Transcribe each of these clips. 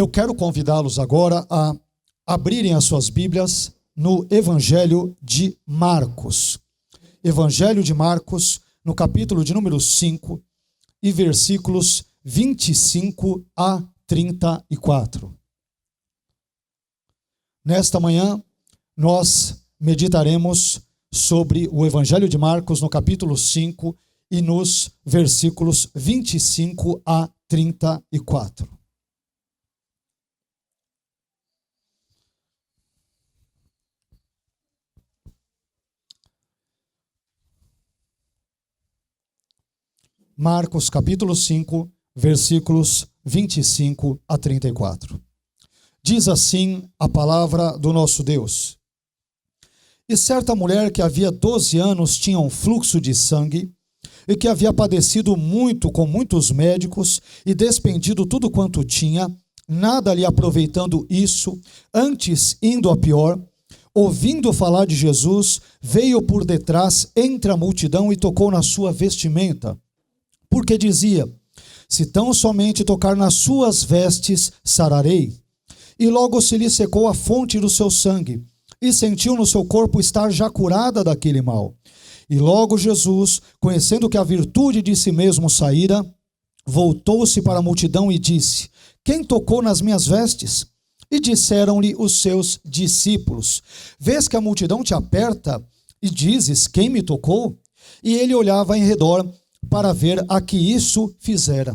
Eu quero convidá-los agora a abrirem as suas Bíblias no Evangelho de Marcos. Evangelho de Marcos, no capítulo de número 5 e versículos 25 a 34. Nesta manhã, nós meditaremos sobre o Evangelho de Marcos, no capítulo 5 e nos versículos 25 a 34. Marcos, capítulo 5, versículos 25 a 34. Diz assim a palavra do nosso Deus. E certa mulher que havia 12 anos tinha um fluxo de sangue, e que havia padecido muito com muitos médicos, e despendido tudo quanto tinha, nada lhe aproveitando isso, antes indo a pior, ouvindo falar de Jesus, veio por detrás entre a multidão e tocou na sua vestimenta, porque dizia: se tão somente tocar nas suas vestes, sararei. E logo se lhe secou a fonte do seu sangue, e sentiu no seu corpo estar já curada daquele mal. E logo Jesus, conhecendo que a virtude de si mesmo saíra, voltou-se para a multidão e disse: quem tocou nas minhas vestes? E disseram-lhe os seus discípulos: vês que a multidão te aperta e dizes: quem me tocou? E ele olhava em redor para ver a que isso fizera.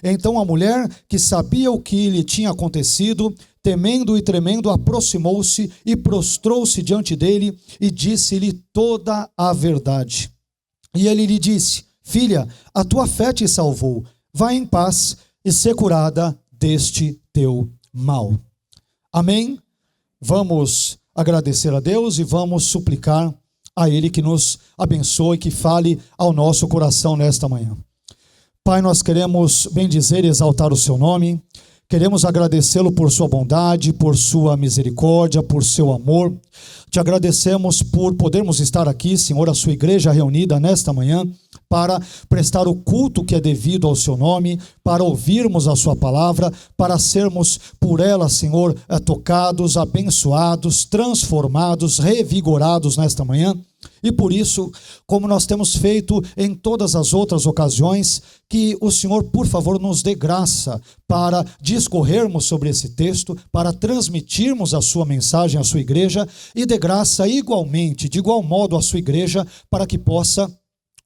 Então a mulher, que sabia o que lhe tinha acontecido, temendo e tremendo, aproximou-se e prostrou-se diante dele e disse-lhe toda a verdade. E ele lhe disse: filha, a tua fé te salvou, vai em paz e ser curada deste teu mal. Amém? Vamos agradecer a Deus e vamos suplicar a Ele que nos abençoe, que fale ao nosso coração nesta manhã. Pai, nós queremos bendizer e exaltar o seu nome, queremos agradecê-lo por sua bondade, por sua misericórdia, por seu amor. Te agradecemos por podermos estar aqui, Senhor, a sua igreja reunida nesta manhã, para prestar o culto que é devido ao seu nome, para ouvirmos a sua palavra, para sermos por ela, Senhor, tocados, abençoados, transformados, revigorados nesta manhã. E por isso, como nós temos feito em todas as outras ocasiões, que o Senhor, por favor, nos dê graça para discorrermos sobre esse texto, para transmitirmos a sua mensagem à sua igreja, e dê graça igualmente, de igual modo à sua igreja, para que possa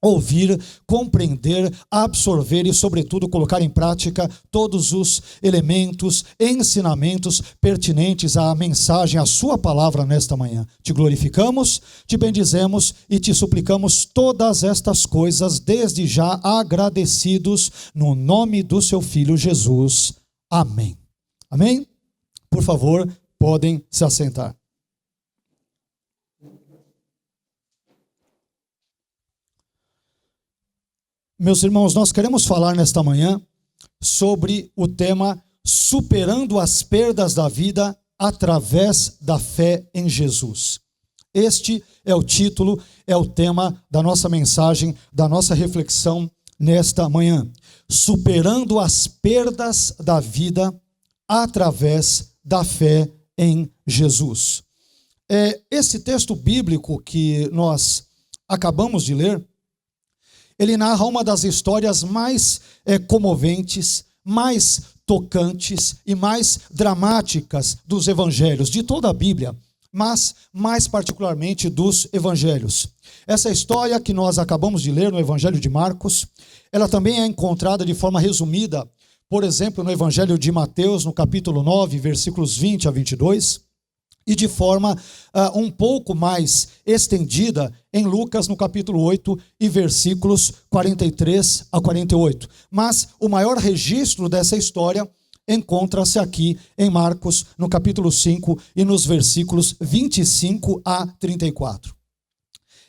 ouvir, compreender, absorver e, sobretudo, colocar em prática todos os elementos, ensinamentos pertinentes à mensagem, à sua palavra nesta manhã. Te glorificamos, te bendizemos e te suplicamos todas estas coisas, desde já agradecidos, no nome do seu Filho Jesus. Amém. Amém? Por favor, podem se assentar. Meus irmãos, nós queremos falar nesta manhã sobre o tema superando as perdas da vida através da fé em Jesus. Este é o título, é o tema da nossa mensagem, da nossa reflexão nesta manhã. Superando as perdas da vida através da fé em Jesus. Esse texto bíblico que nós acabamos de ler, ele narra uma das histórias mais comoventes, mais tocantes e mais dramáticas dos evangelhos, de toda a Bíblia, mas mais particularmente dos evangelhos. Essa história que nós acabamos de ler no Evangelho de Marcos, ela também é encontrada de forma resumida, por exemplo, no Evangelho de Mateus, no capítulo 9, versículos 20 a 22, e de forma um pouco mais estendida em Lucas, no capítulo 8, e versículos 43 a 48. Mas o maior registro dessa história encontra-se aqui em Marcos, no capítulo 5, e nos versículos 25 a 34.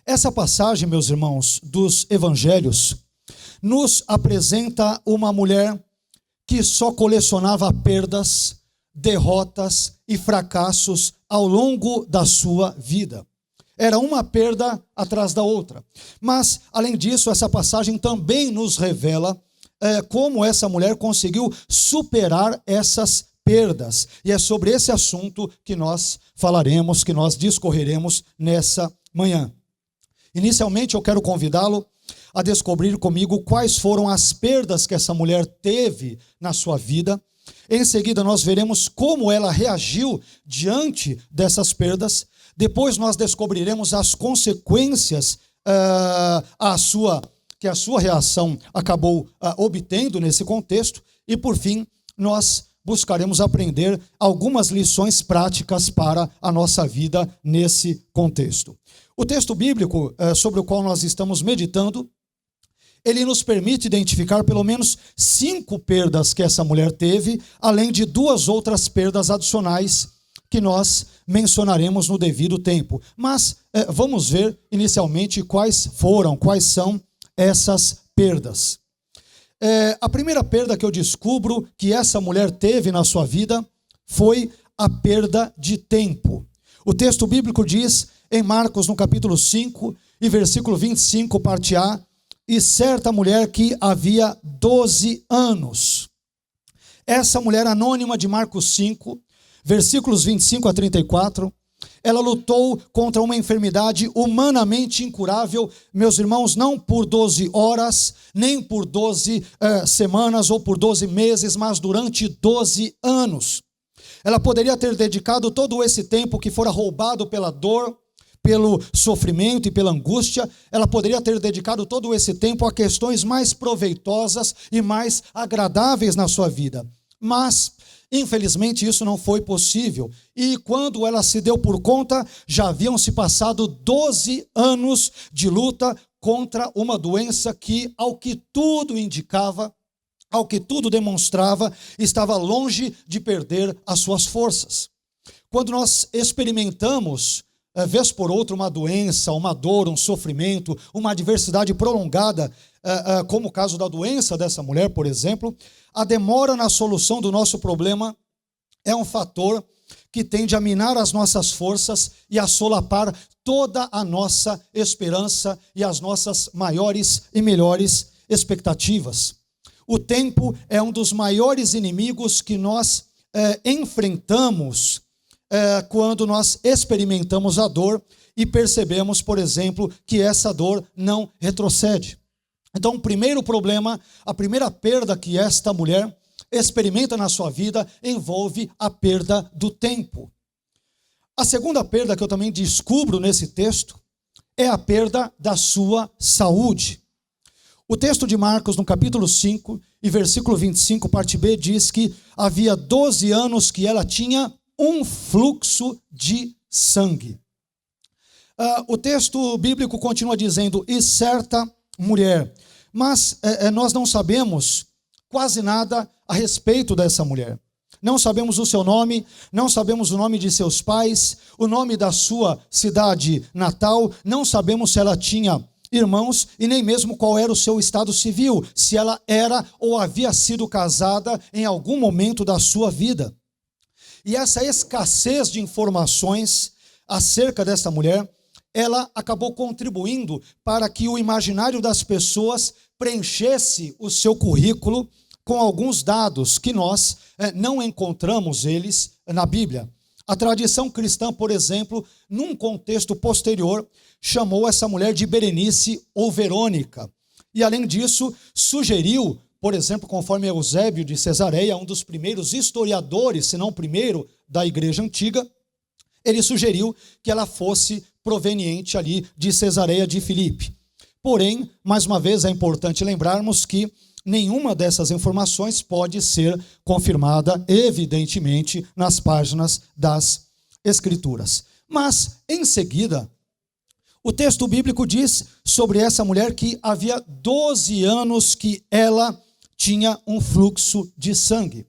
Essa passagem, meus irmãos, dos evangelhos, nos apresenta uma mulher que só colecionava perdas, derrotas e fracassos ao longo da sua vida. Era uma perda atrás da outra. Mas, além disso, essa passagem também nos revela como essa mulher conseguiu superar essas perdas. E é sobre esse assunto que nós falaremos, que nós discorreremos nessa manhã. Inicialmente, eu quero convidá-lo a descobrir comigo quais foram as perdas que essa mulher teve na sua vida. Em seguida, nós veremos como ela reagiu diante dessas perdas. Depois, nós descobriremos as consequências que a sua reação acabou obtendo nesse contexto. E, por fim, nós buscaremos aprender algumas lições práticas para a nossa vida nesse contexto. O texto bíblico sobre o qual nós estamos meditando, ele nos permite identificar pelo menos 5 perdas que essa mulher teve, além de 2 outras perdas adicionais que nós mencionaremos no devido tempo. Mas vamos ver inicialmente quais são essas perdas. A primeira perda que eu descubro que essa mulher teve na sua vida foi a perda de tempo. O texto bíblico diz em Marcos, no capítulo 5, e versículo 25, parte A, e certa mulher que havia 12 anos. Essa mulher anônima de Marcos 5, versículos 25 a 34, ela lutou contra uma enfermidade humanamente incurável, meus irmãos, não por 12 horas, nem por 12 semanas ou por 12 meses, mas durante 12 anos. Ela poderia ter dedicado todo esse tempo que fora roubado pela dor, pelo sofrimento e pela angústia, ela poderia ter dedicado todo esse tempo a questões mais proveitosas e mais agradáveis na sua vida. Mas, infelizmente, isso não foi possível. E quando ela se deu por conta, já haviam se passado 12 anos de luta contra uma doença que, ao que tudo indicava, ao que tudo demonstrava, estava longe de perder as suas forças. Quando nós experimentamos, vez por outra, uma doença, uma dor, um sofrimento, uma adversidade prolongada, como o caso da doença dessa mulher, por exemplo, a demora na solução do nosso problema é um fator que tende a minar as nossas forças e a solapar toda a nossa esperança e as nossas maiores e melhores expectativas. O tempo é um dos maiores inimigos que nós enfrentamos quando nós experimentamos a dor e percebemos, por exemplo, que essa dor não retrocede. Então, o primeiro problema, a primeira perda que esta mulher experimenta na sua vida envolve a perda do tempo. A segunda perda que eu também descubro nesse texto é a perda da sua saúde. O texto de Marcos, no capítulo 5 e versículo 25, parte B, diz que havia 12 anos que ela tinha um fluxo de sangue. O texto bíblico continua dizendo, e certa mulher. Mas nós não sabemos quase nada a respeito dessa mulher. Não sabemos o seu nome, não sabemos o nome de seus pais, o nome da sua cidade natal, não sabemos se ela tinha irmãos e nem mesmo qual era o seu estado civil, se ela era ou havia sido casada em algum momento da sua vida. E essa escassez de informações acerca desta mulher, ela acabou contribuindo para que o imaginário das pessoas preenchesse o seu currículo com alguns dados que nós não encontramos eles na Bíblia. A tradição cristã, por exemplo, num contexto posterior, chamou essa mulher de Berenice ou Verônica. E, além disso, sugeriu, por exemplo, conforme Eusébio de Cesareia, um dos primeiros historiadores, se não o primeiro, da Igreja Antiga, ele sugeriu que ela fosse proveniente ali de Cesareia de Filipe. Porém, mais uma vez, é importante lembrarmos que nenhuma dessas informações pode ser confirmada, evidentemente, nas páginas das Escrituras. Mas, em seguida, o texto bíblico diz sobre essa mulher que havia 12 anos que ela tinha um fluxo de sangue.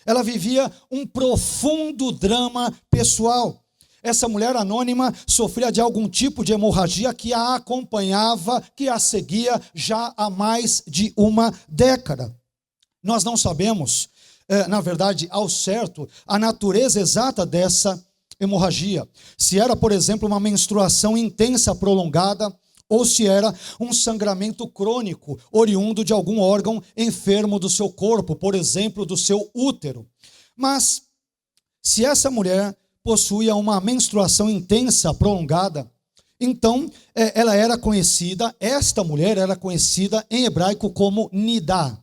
Ela vivia um profundo drama pessoal. Essa mulher anônima sofria de algum tipo de hemorragia que a acompanhava, que a seguia já há mais de uma década. Nós não sabemos, na verdade, ao certo, a natureza exata dessa hemorragia. Se era, por exemplo, uma menstruação intensa, prolongada, ou se era um sangramento crônico, oriundo de algum órgão enfermo do seu corpo, por exemplo, do seu útero. Mas, se essa mulher possuía uma menstruação intensa, prolongada, então esta mulher era conhecida em hebraico como Nidá.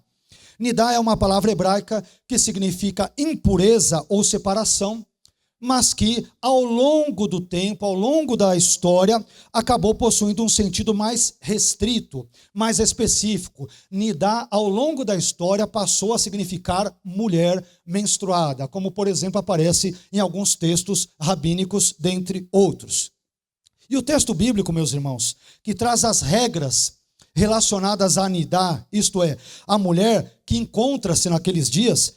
Nidá é uma palavra hebraica que significa impureza ou separação, mas que ao longo do tempo, ao longo da história, acabou possuindo um sentido mais restrito, mais específico. Nidá, ao longo da história, passou a significar mulher menstruada, como, por exemplo, aparece em alguns textos rabínicos, dentre outros. E o texto bíblico, meus irmãos, que traz as regras relacionadas a Nidá, isto é, a mulher que encontra-se naqueles dias,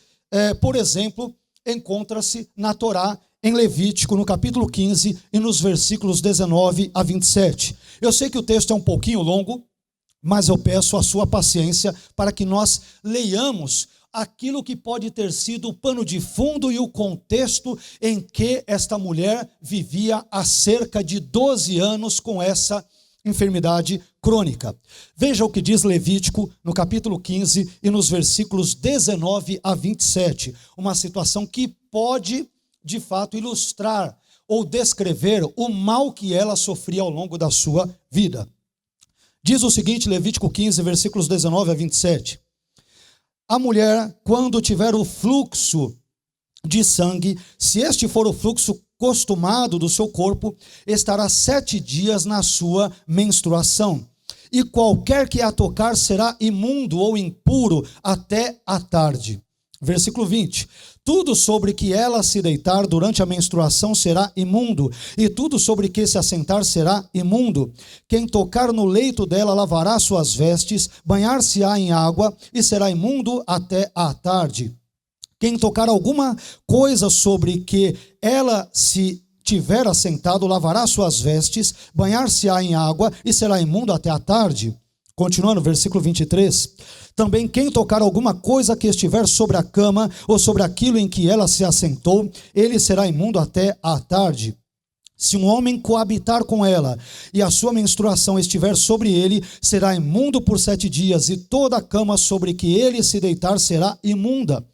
por exemplo, encontra-se na Torá, em Levítico, no capítulo 15 e nos versículos 19 a 27. Eu sei que o texto é um pouquinho longo, mas eu peço a sua paciência para que nós leiamos aquilo que pode ter sido o pano de fundo e o contexto em que esta mulher vivia há cerca de 12 anos com essa enfermidade crônica. Veja o que diz Levítico no capítulo 15 e nos versículos 19 a 27. Uma situação que pode, de fato, ilustrar ou descrever o mal que ela sofria ao longo da sua vida. Diz o seguinte, Levítico 15, versículos 19 a 27. A mulher, quando tiver o fluxo de sangue, se este for o fluxo costumado do seu corpo, estará 7 dias na sua menstruação. E qualquer que a tocar será imundo ou impuro até a tarde. Versículo 20. Tudo sobre que ela se deitar durante a menstruação será imundo, e tudo sobre que se assentar será imundo. Quem tocar no leito dela lavará suas vestes, banhar-se-á em água, e será imundo até a tarde. Quem tocar alguma coisa sobre que ela se tiver assentado, lavará suas vestes, banhar-se-á em água, e será imundo até a tarde. Continuando, versículo 23. Também quem tocar alguma coisa que estiver sobre a cama ou sobre aquilo em que ela se assentou, ele será imundo até à tarde. Se um homem coabitar com ela e a sua menstruação estiver sobre ele, será imundo por 7 dias, e toda a cama sobre que ele se deitar será imunda.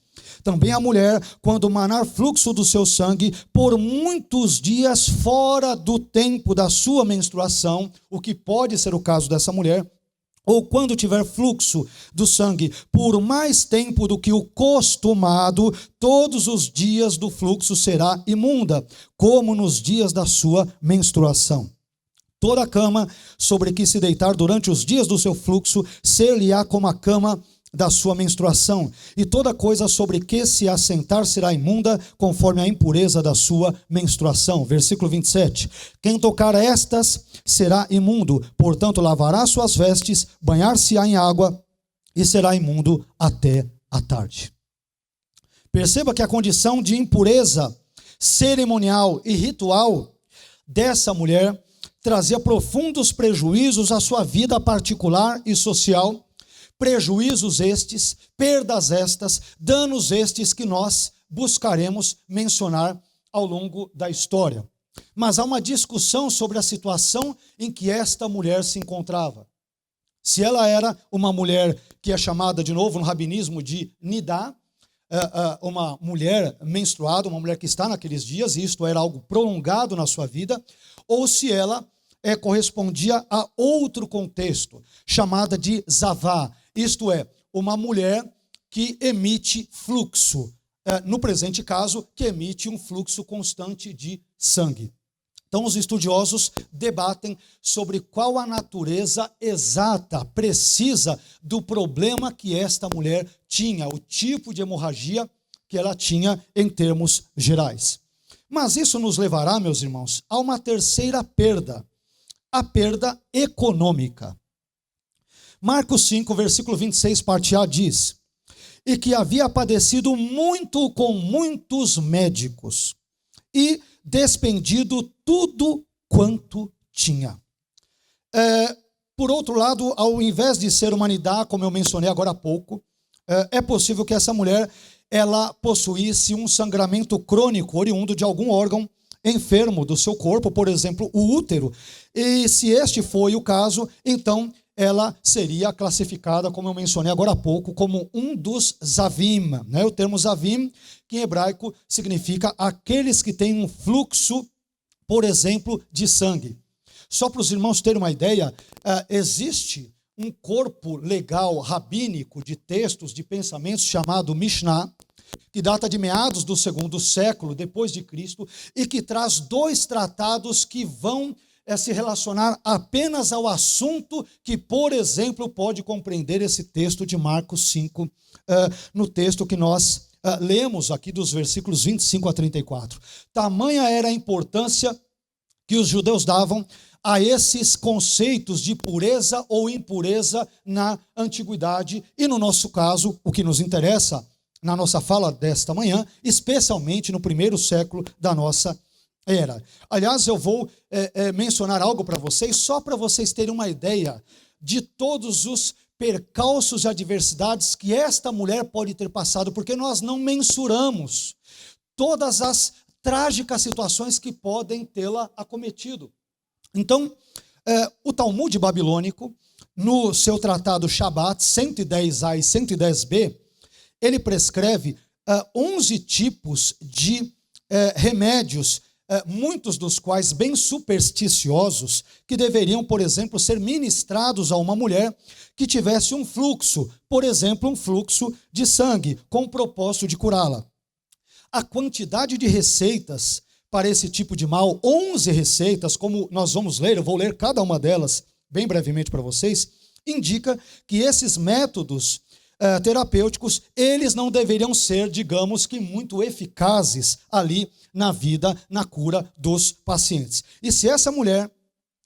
Também a mulher, quando manar fluxo do seu sangue por muitos dias fora do tempo da sua menstruação, o que pode ser o caso dessa mulher, ou quando tiver fluxo do sangue por mais tempo do que o costumado, todos os dias do fluxo será imunda, como nos dias da sua menstruação. Toda a cama sobre que se deitar durante os dias do seu fluxo, ser-lhe-á como a cama da sua menstruação, e toda coisa sobre que se assentar será imunda, conforme a impureza da sua menstruação. Versículo 27. Quem tocar estas será imundo, portanto lavará suas vestes, banhar-se-á em água, e será imundo até a tarde. Perceba que a condição de impureza cerimonial e ritual dessa mulher trazia profundos prejuízos à sua vida particular e social, prejuízos estes, perdas estas, danos estes que nós buscaremos mencionar ao longo da história. Mas há uma discussão sobre a situação em que esta mulher se encontrava. Se ela era uma mulher que é chamada de novo no rabinismo de Nidá, uma mulher menstruada, uma mulher que está naqueles dias, e isto era algo prolongado na sua vida, ou se ela correspondia a outro contexto, chamada de Zavá, isto é, uma mulher que emite fluxo, no presente caso, que emite um fluxo constante de sangue. Então, os estudiosos debatem sobre qual a natureza exata, precisa, do problema que esta mulher tinha, o tipo de hemorragia que ela tinha em termos gerais. Mas isso nos levará, meus irmãos, a uma terceira perda, a perda econômica. Marcos 5, versículo 26, parte A, diz: e que havia padecido muito com muitos médicos, e despendido tudo quanto tinha. Por outro lado, ao invés de ser uma Nidá, como eu mencionei agora há pouco, é possível que essa mulher ela possuísse um sangramento crônico oriundo de algum órgão enfermo do seu corpo, por exemplo, o útero. E se este foi o caso, então ela seria classificada, como eu mencionei agora há pouco, como um dos Zavim, né? O termo Zavim, que em hebraico significa aqueles que têm um fluxo, por exemplo, de sangue. Só para os irmãos terem uma ideia, existe um corpo legal rabínico de textos, de pensamentos, chamado Mishnah, que data de meados do 2º século depois de Cristo, e que traz 2 tratados que vão se relacionar apenas ao assunto que, por exemplo, pode compreender esse texto de Marcos 5, no texto que nós lemos aqui dos versículos 25 a 34. Tamanha era a importância que os judeus davam a esses conceitos de pureza ou impureza na antiguidade, e no nosso caso, o que nos interessa na nossa fala desta manhã, especialmente no 1º século da nossa era. Aliás, eu vou mencionar algo para vocês, só para vocês terem uma ideia de todos os percalços e adversidades que esta mulher pode ter passado, porque nós não mensuramos todas as trágicas situações que podem tê-la acometido. Então, o Talmud babilônico, no seu tratado Shabat 110a e 110b, ele prescreve 11 tipos de remédios, muitos dos quais bem supersticiosos, que deveriam, por exemplo, ser ministrados a uma mulher que tivesse um fluxo, por exemplo, um fluxo de sangue, com o propósito de curá-la. A quantidade de receitas para esse tipo de mal, 11 receitas, como nós vamos ler, eu vou ler cada uma delas bem brevemente para vocês, indica que esses métodos terapêuticos, eles não deveriam ser, digamos que, muito eficazes ali na vida, na cura dos pacientes. E se essa mulher,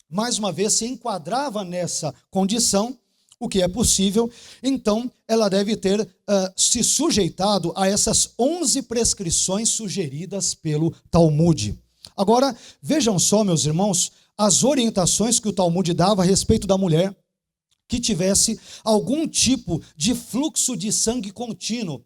mais uma vez, se enquadrava nessa condição, o que é possível, então ela deve ter se sujeitado a essas 11 prescrições sugeridas pelo Talmud. Agora, vejam só, meus irmãos, as orientações que o Talmud dava a respeito da mulher que tivesse algum tipo de fluxo de sangue contínuo,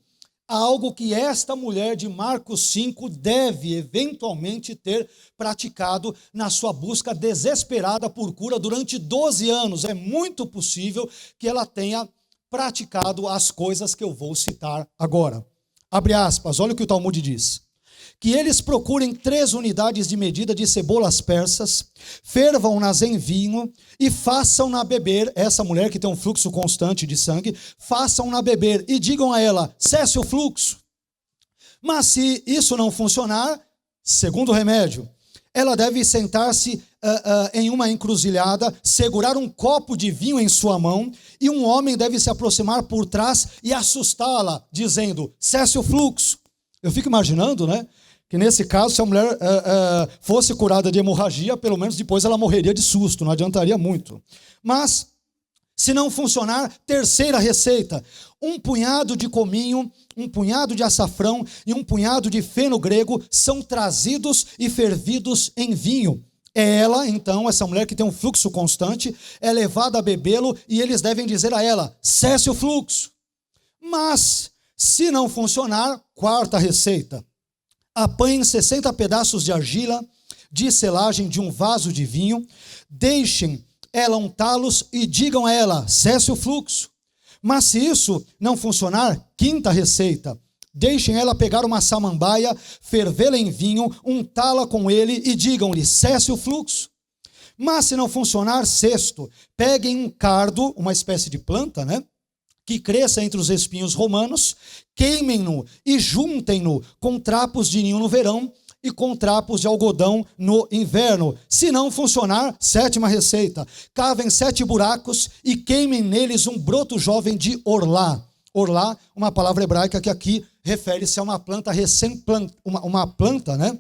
algo que esta mulher de Marcos 5 deve eventualmente ter praticado na sua busca desesperada por cura durante 12 anos. É muito possível que ela tenha praticado as coisas que eu vou citar agora. Abre aspas, olha o que o Talmud diz. Que eles procurem 3 unidades de medida de cebolas persas, fervam-nas em vinho e façam-na beber, essa mulher que tem um fluxo constante de sangue, façam-na beber e digam a ela, cesse o fluxo. Mas se isso não funcionar, segundo remédio, ela deve sentar-se em uma encruzilhada, segurar um copo de vinho em sua mão, e um homem deve se aproximar por trás e assustá-la, dizendo, cesse o fluxo. Eu fico imaginando, né? Que nesse caso, se a mulher fosse curada de hemorragia, pelo menos depois ela morreria de susto, não adiantaria muito. Mas, se não funcionar, 3ª receita, um punhado de cominho, um punhado de açafrão e um punhado de feno grego são trazidos e fervidos em vinho. Ela, então, essa mulher que tem um fluxo constante, é levada a bebê-lo e eles devem dizer a ela, cesse o fluxo. Mas, se não funcionar, 4ª receita, apanhem 60 pedaços de argila de selagem de um vaso de vinho, deixem ela untá-los e digam a ela, cesse o fluxo. Mas se isso não funcionar, 5ª receita, deixem ela pegar uma samambaia, fervê-la em vinho, untá-la com ele e digam-lhe, cesse o fluxo. Mas se não funcionar, 6º, peguem um cardo, uma espécie de planta, né? Que cresça entre os espinhos romanos, queimem-no e juntem-no com trapos de ninho no verão e com trapos de algodão no inverno. Se não funcionar, 7ª receita, cavem 7 buracos e queimem neles um broto jovem de orlá. Orlá, uma palavra hebraica que aqui refere-se a uma planta uma planta, né?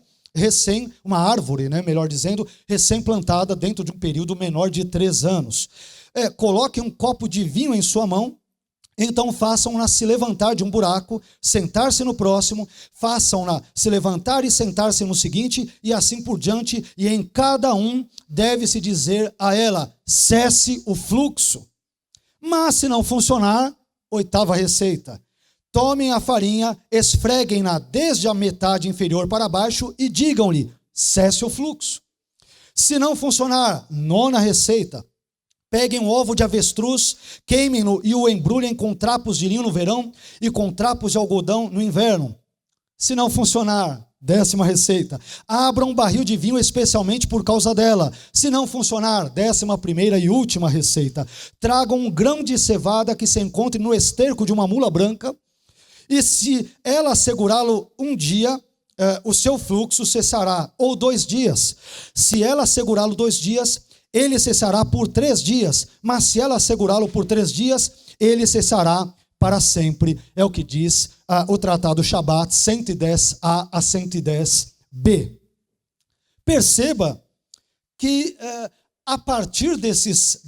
Uma árvore, né? Melhor dizendo, recém-plantada dentro de um período menor de 3 anos. Coloquem um copo de vinho em sua mão, então façam-na se levantar de um buraco, sentar-se no próximo, façam-na se levantar e sentar-se no seguinte, e assim por diante, e em cada um deve-se dizer a ela, cesse o fluxo. Mas se não funcionar, 8ª receita, tomem a farinha, esfreguem-na desde a metade inferior para baixo e digam-lhe, cesse o fluxo. Se não funcionar, 9ª receita, Peguem um ovo de avestruz, queimem-no e o embrulhem com trapos de linho no verão e com trapos de algodão no inverno. Se não funcionar, 10ª receita, abram um barril de vinho especialmente por causa dela. Se não funcionar, 11ª e última receita, tragam um grão de cevada que se encontre no esterco de uma mula branca, e se ela segurá-lo um dia, o seu fluxo cessará, ou 2 dias. Se ela segurá-lo 2 dias, ele cessará por 3 dias, mas se ela segurá-lo por 3 dias, ele cessará para sempre. É o que diz o Tratado Shabat 110a a 110b. Perceba que a partir dessas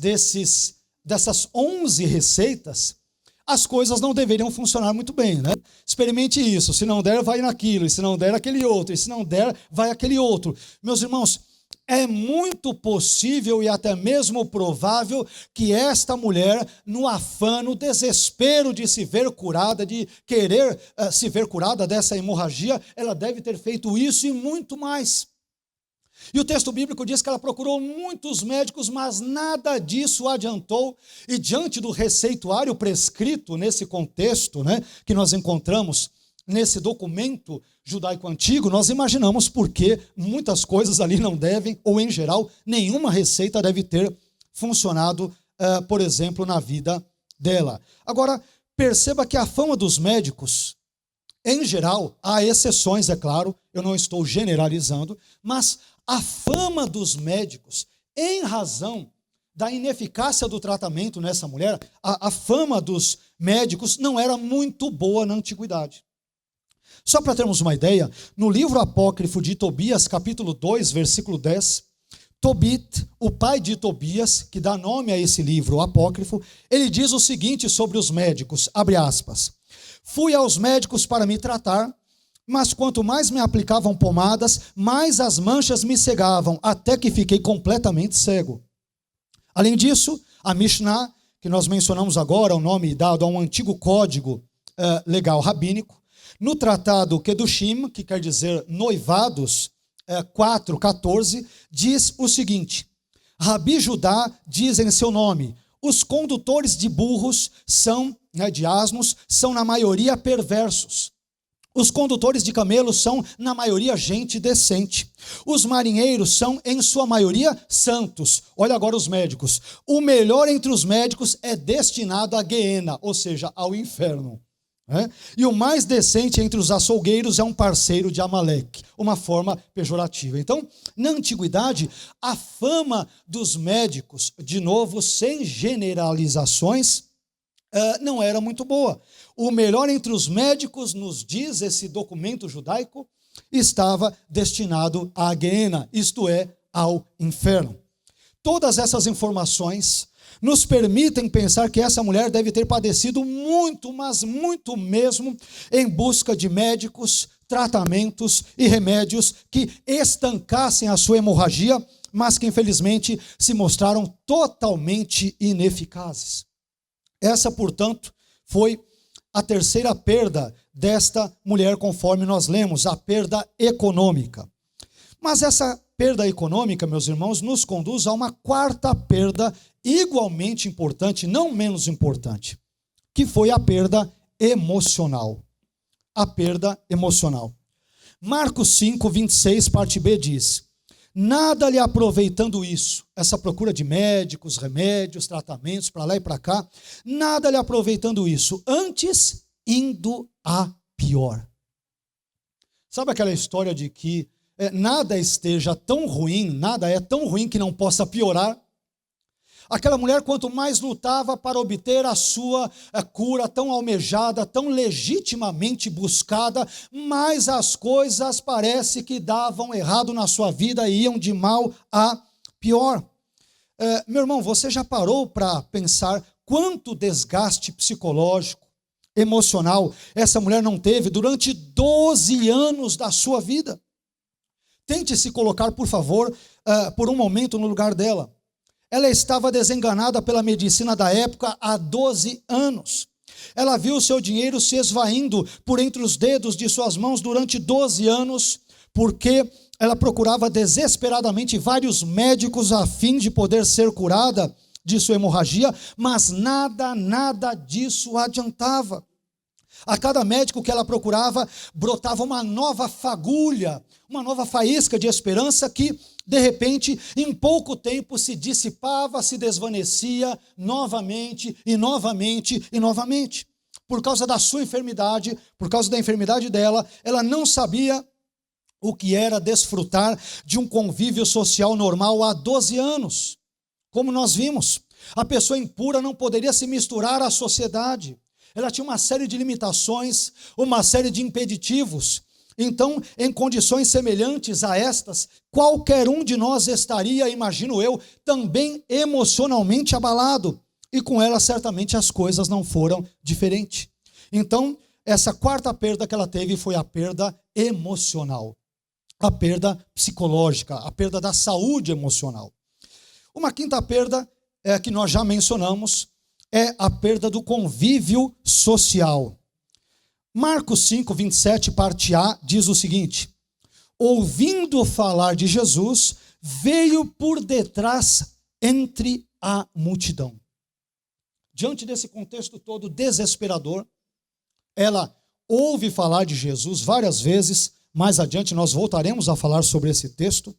11 receitas, as coisas não deveriam funcionar muito bem, né? Experimente isso, se não der, vai naquilo, e se não der, aquele outro, e se não der, vai aquele outro. Meus irmãos, é muito possível e até mesmo provável que esta mulher, no afã, no desespero de se ver curada, de querer se ver curada dessa hemorragia, ela deve ter feito isso e muito mais. E o texto bíblico diz que ela procurou muitos médicos, mas nada disso adiantou. E diante do receituário prescrito nesse contexto, né, que nós encontramos nesse documento judaico antigo, nós imaginamos porque muitas coisas ali não devem, ou em geral, nenhuma receita deve ter funcionado, por exemplo, na vida dela. Agora, perceba que a fama dos médicos, em geral, há exceções, é claro, eu não estou generalizando, mas a fama dos médicos, em razão da ineficácia do tratamento nessa mulher, a fama dos médicos não era muito boa na antiguidade. Só para termos uma ideia, no livro apócrifo de Tobias, capítulo 2, versículo 10, Tobit, o pai de Tobias, que dá nome a esse livro apócrifo, ele diz o seguinte sobre os médicos, abre aspas, fui aos médicos para me tratar, mas quanto mais me aplicavam pomadas, mais as manchas me cegavam, até que fiquei completamente cego. Além disso, a Mishnah, que nós mencionamos agora, o nome dado a um antigo código legal rabínico, no tratado Kedushim, que quer dizer noivados, 4:14, diz o seguinte, Rabi Judá diz em seu nome, os condutores de burros de asnos, são na maioria perversos. Os condutores de camelos são, na maioria, gente decente. Os marinheiros são, em sua maioria, santos. Olha agora os médicos. O melhor entre os médicos é destinado à Guiena, ou seja, ao inferno. E o mais decente entre os açougueiros é um parceiro de Amaleque, uma forma pejorativa. Então, na antiguidade, a fama dos médicos, de novo, sem generalizações, não era muito boa. O melhor entre os médicos, nos diz esse documento judaico, estava destinado à Guiena, isto é, ao inferno. Todas essas informações nos permitem pensar que essa mulher deve ter padecido muito, mas muito mesmo, em busca de médicos, tratamentos e remédios que estancassem a sua hemorragia, mas que infelizmente se mostraram totalmente ineficazes. Essa, portanto, foi a terceira perda desta mulher, conforme nós lemos, a perda econômica. Mas essa perda econômica, meus irmãos, nos conduz a uma quarta perda igualmente importante, não menos importante, que foi a perda emocional. A perda emocional. Marcos 5, 26, parte B diz, nada lhe aproveitando isso, essa procura de médicos, remédios, tratamentos, para lá e para cá, nada lhe aproveitando isso, antes indo a pior. Sabe aquela história de que nada esteja tão ruim, nada é tão ruim que não possa piorar? Aquela mulher, quanto mais lutava para obter a sua cura tão almejada, tão legitimamente buscada, mais as coisas parece que davam errado na sua vida e iam de mal a pior. Meu irmão, você já parou para pensar quanto desgaste psicológico, emocional, essa mulher não teve durante 12 anos da sua vida? Tente se colocar, por favor, por um momento no lugar dela. Ela estava desenganada pela medicina da época há 12 anos. Ela viu o seu dinheiro se esvaindo por entre os dedos de suas mãos durante 12 anos, porque ela procurava desesperadamente vários médicos a fim de poder ser curada de sua hemorragia, mas nada disso adiantava. A cada médico que ela procurava, brotava uma nova fagulha, uma nova faísca de esperança que, de repente, em pouco tempo se dissipava, se desvanecia novamente e novamente e novamente. Por causa da sua enfermidade, por causa da enfermidade dela, ela não sabia o que era desfrutar de um convívio social normal há 12 anos. Como nós vimos, a pessoa impura não poderia se misturar à sociedade. Ela tinha uma série de limitações, uma série de impeditivos. Então, em condições semelhantes a estas, qualquer um de nós estaria, imagino eu, também emocionalmente abalado. E com ela, certamente, as coisas não foram diferentes. Então, essa quarta perda que ela teve foi a perda emocional. A perda psicológica, a perda da saúde emocional. Uma quinta perda, que nós já mencionamos, é a perda do convívio social. Marcos 5, 27, parte A, diz o seguinte: ouvindo falar de Jesus, veio por detrás entre a multidão. Diante desse contexto todo desesperador, ela ouve falar de Jesus várias vezes. Mais adiante nós voltaremos a falar sobre esse texto.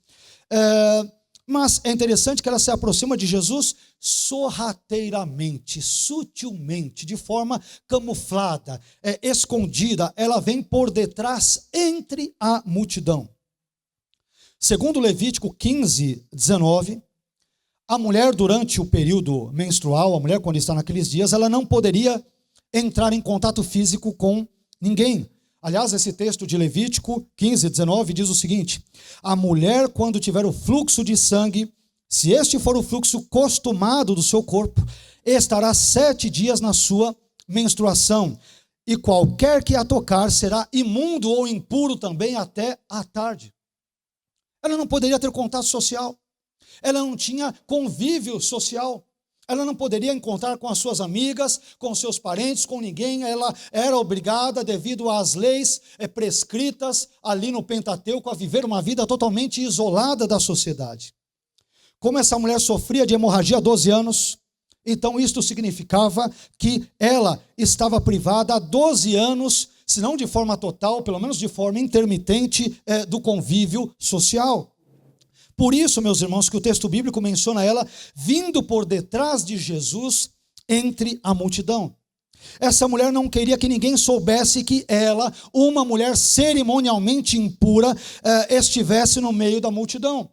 Mas é interessante que ela se aproxima de Jesus sorrateiramente, sutilmente, de forma camuflada, escondida. Ela vem por detrás entre a multidão. Segundo Levítico 15, 19, a mulher durante o período menstrual, a mulher quando está naqueles dias, ela não poderia entrar em contato físico com ninguém. Aliás, esse texto de Levítico 15, 19 diz o seguinte: a mulher, quando tiver o fluxo de sangue, se este for o fluxo costumado do seu corpo, estará 7 dias na sua menstruação, e qualquer que a tocar será imundo ou impuro também até à tarde. Ela não poderia ter contato social, ela não tinha convívio social. Ela não poderia encontrar com as suas amigas, com seus parentes, com ninguém. Ela era obrigada, devido às leis prescritas ali no Pentateuco, a viver uma vida totalmente isolada da sociedade. Como essa mulher sofria de hemorragia há 12 anos, então isto significava que ela estava privada há 12 anos, se não de forma total, pelo menos de forma intermitente, do convívio social. Por isso, meus irmãos, que o texto bíblico menciona ela vindo por detrás de Jesus entre a multidão. Essa mulher não queria que ninguém soubesse que ela, uma mulher cerimonialmente impura, estivesse no meio da multidão.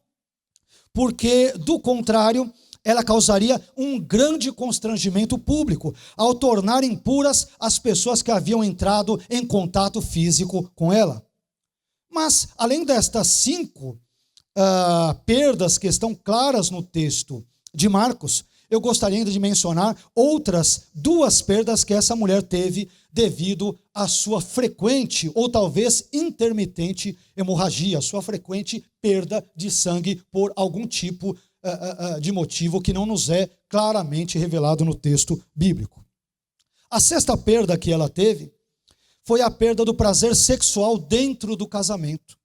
Porque, do contrário, ela causaria um grande constrangimento público, ao tornar impuras as pessoas que haviam entrado em contato físico com ela. Mas, além destas 5 perdas que estão claras no texto de Marcos, eu gostaria ainda de mencionar outras 2 perdas que essa mulher teve devido à sua frequente ou talvez intermitente hemorragia, sua frequente perda de sangue por algum tipo de motivo que não nos é claramente revelado no texto bíblico. A 6ª perda que ela teve foi a perda do prazer sexual dentro do casamento.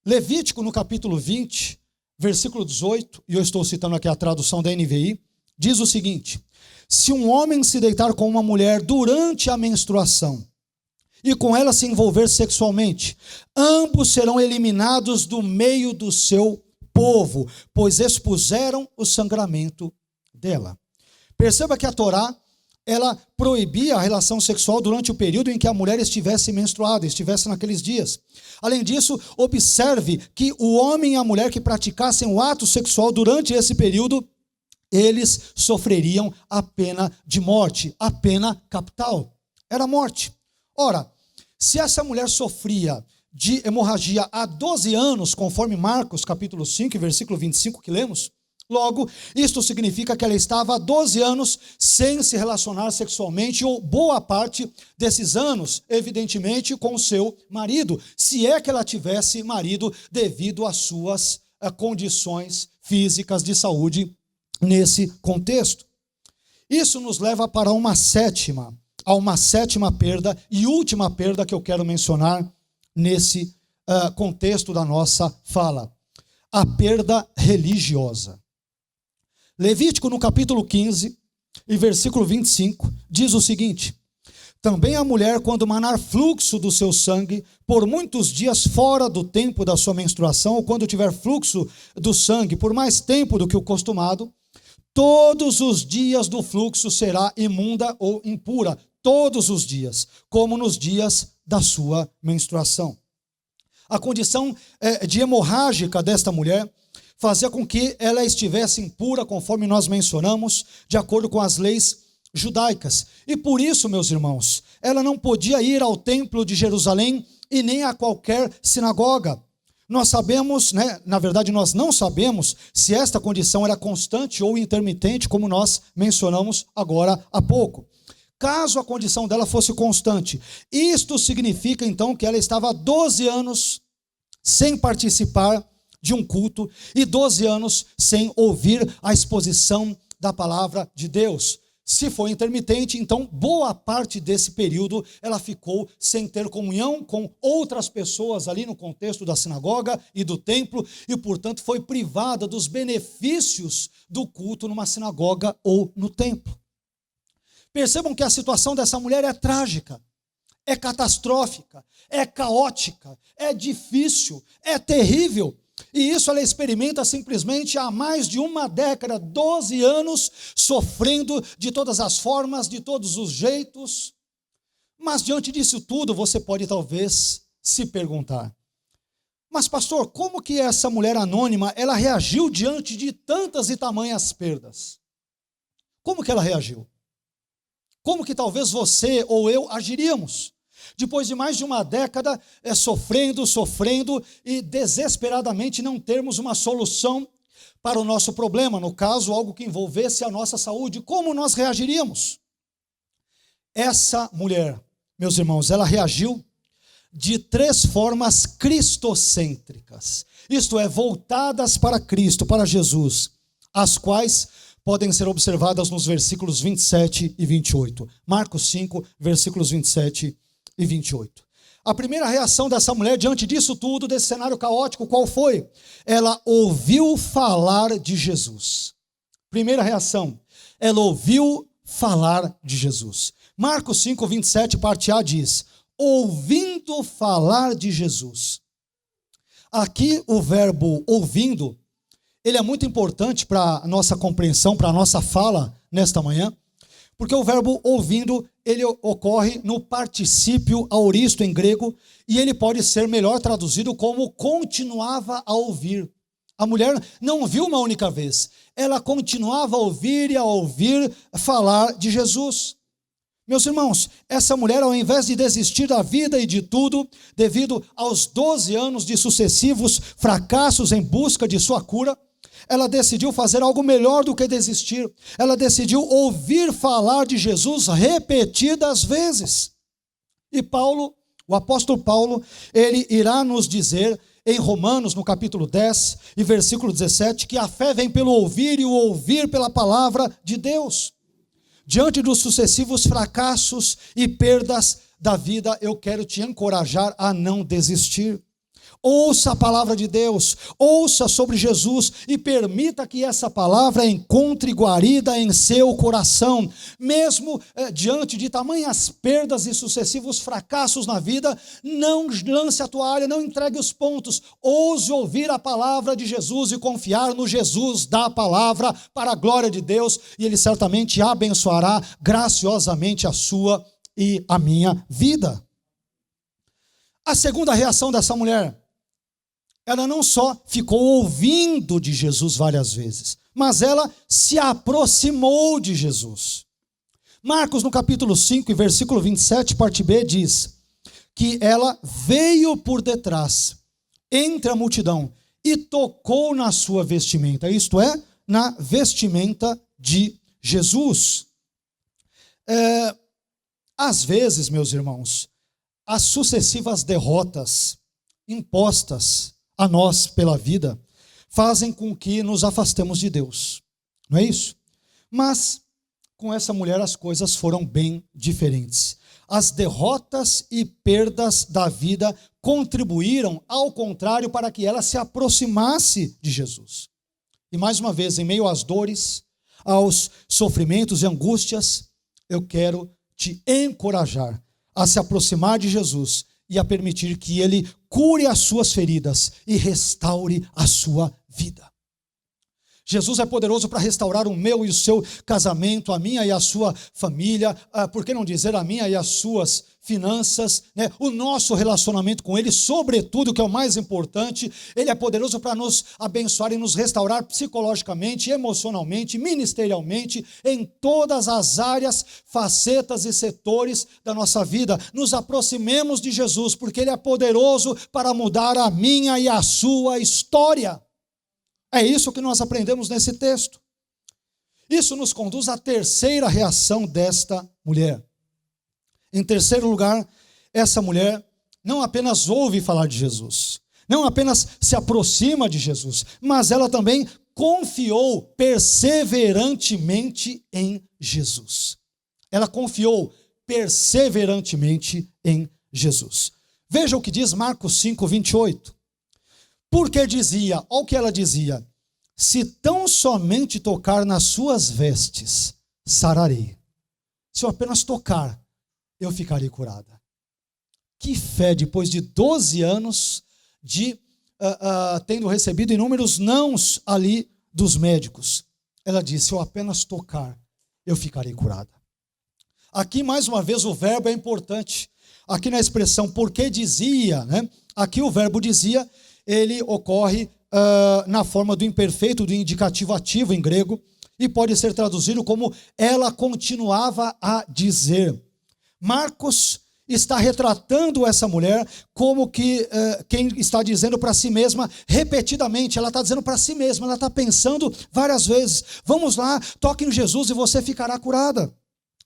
Levítico, no capítulo 20, versículo 18, e eu estou citando aqui a tradução da NVI, diz o seguinte: se um homem se deitar com uma mulher durante a menstruação e com ela se envolver sexualmente, ambos serão eliminados do meio do seu povo, pois expuseram o sangramento dela. Perceba que a Torá, ela proibia a relação sexual durante o período em que a mulher estivesse menstruada, estivesse naqueles dias. Além disso, observe que o homem e a mulher que praticassem o ato sexual durante esse período, eles sofreriam a pena de morte, a pena capital. Era morte. Ora, se essa mulher sofria de hemorragia há 12 anos, conforme Marcos capítulo 5, versículo 25 que lemos, logo, isto significa que ela estava há 12 anos sem se relacionar sexualmente, ou boa parte desses anos, evidentemente, com o seu marido, se é que ela tivesse marido devido às suas condições físicas de saúde nesse contexto. Isso nos leva para uma sétima perda e última perda que eu quero mencionar nesse contexto da nossa fala: a perda religiosa. Levítico, no capítulo 15, e versículo 25, diz o seguinte: também a mulher, quando manar fluxo do seu sangue, por muitos dias fora do tempo da sua menstruação, ou quando tiver fluxo do sangue por mais tempo do que o costumado, todos os dias do fluxo será imunda ou impura, todos os dias, como nos dias da sua menstruação. A condição de hemorrágica desta mulher fazia com que ela estivesse impura, conforme nós mencionamos, de acordo com as leis judaicas. E por isso, meus irmãos, ela não podia ir ao templo de Jerusalém e nem a qualquer sinagoga. Nós sabemos, na verdade nós não sabemos se esta condição era constante ou intermitente, como nós mencionamos agora há pouco. Caso a condição dela fosse constante, isto significa então que ela estava há 12 anos sem participar de um culto e 12 anos sem ouvir a exposição da palavra de Deus. Se for intermitente, então boa parte desse período ela ficou sem ter comunhão com outras pessoas ali no contexto da sinagoga e do templo e, portanto, foi privada dos benefícios do culto numa sinagoga ou no templo. Percebam que a situação dessa mulher é trágica, é catastrófica, é caótica, é difícil, é terrível. E isso ela experimenta simplesmente há mais de uma década, 12 anos, sofrendo de todas as formas, de todos os jeitos. Mas diante disso tudo, você pode talvez se perguntar: mas pastor, como que essa mulher anônima, ela reagiu diante de tantas e tamanhas perdas? Como que ela reagiu? Como que talvez você ou eu agiríamos? Depois de mais de uma década sofrendo e desesperadamente não termos uma solução para o nosso problema, no caso, algo que envolvesse a nossa saúde, como nós reagiríamos? Essa mulher, meus irmãos, ela reagiu de 3 formas cristocêntricas, isto é, voltadas para Cristo, para Jesus, as quais podem ser observadas nos versículos 27 e 28. Marcos 5, versículos 27 e 28. A primeira reação dessa mulher diante disso tudo, desse cenário caótico, qual foi? Ela ouviu falar de Jesus. Primeira reação, ela ouviu falar de Jesus. Marcos 5, 27, parte A diz: ouvindo falar de Jesus. Aqui o verbo ouvindo, ele é muito importante para a nossa compreensão, para a nossa fala nesta manhã, porque o verbo ouvindo, ele ocorre no particípio aoristo em grego, e ele pode ser melhor traduzido como continuava a ouvir. A mulher não viu uma única vez, ela continuava a ouvir e a ouvir falar de Jesus. Meus irmãos, essa mulher, ao invés de desistir da vida e de tudo, devido aos 12 anos de sucessivos fracassos em busca de sua cura, ela decidiu fazer algo melhor do que desistir. Ela decidiu ouvir falar de Jesus repetidas vezes. E Paulo, o apóstolo Paulo, ele irá nos dizer em Romanos, no capítulo 10 e versículo 17, que a fé vem pelo ouvir e o ouvir pela palavra de Deus. Diante dos sucessivos fracassos e perdas da vida, eu quero te encorajar a não desistir. Ouça a palavra de Deus, ouça sobre Jesus e permita que essa palavra encontre guarida em seu coração. Mesmo diante de tamanhas perdas e sucessivos fracassos na vida, não lance a toalha, não entregue os pontos. Ouse ouvir a palavra de Jesus e confiar no Jesus da palavra para a glória de Deus, e Ele certamente abençoará graciosamente a sua e a minha vida. A segunda reação dessa mulher, ela não só ficou ouvindo de Jesus várias vezes, mas ela se aproximou de Jesus. Marcos, no capítulo 5, versículo 27, parte B, diz que ela veio por detrás, entre a multidão, e tocou na sua vestimenta, isto é, na vestimenta de Jesus. Às vezes, meus irmãos, as sucessivas derrotas impostas a nós pela vida fazem com que nos afastemos de Deus, não é isso? Mas com essa mulher as coisas foram bem diferentes. As derrotas e perdas da vida contribuíram, ao contrário, para que ela se aproximasse de Jesus. E mais uma vez, em meio às dores, aos sofrimentos e angústias, eu quero te encorajar a se aproximar de Jesus e a permitir que Ele cure as suas feridas e restaure a sua vida. Jesus é poderoso para restaurar o meu e o seu casamento, a minha e a sua família, por que não dizer a minha e as suas finanças, né? O nosso relacionamento com Ele, sobretudo, que é o mais importante. Ele é poderoso para nos abençoar e nos restaurar psicologicamente, emocionalmente, ministerialmente, em todas as áreas, facetas e setores da nossa vida. Nos aproximemos de Jesus, porque Ele é poderoso para mudar a minha e a sua história. É isso que nós aprendemos nesse texto. Isso nos conduz à terceira reação desta mulher. Em terceiro lugar, essa mulher não apenas ouve falar de Jesus, não apenas se aproxima de Jesus, mas ela também confiou perseverantemente em Jesus. Ela confiou perseverantemente em Jesus. Veja o que diz Marcos 5, 28. Porque dizia, olha o que ela dizia: se tão somente tocar nas suas vestes, sararei. Se eu apenas tocar, eu ficarei curada. Que fé, depois de 12 anos de tendo recebido inúmeros nãos ali dos médicos. Ela disse, se eu apenas tocar, eu ficarei curada. Aqui, mais uma vez, o verbo é importante. Aqui na expressão porque dizia, né? Aqui o verbo dizia, ele ocorre na forma do imperfeito, do indicativo ativo em grego, e pode ser traduzido como ela continuava a dizer. Marcos está retratando essa mulher como que quem está dizendo para si mesma repetidamente, ela está dizendo para si mesma, ela está pensando várias vezes, vamos lá, toque em Jesus e você ficará curada.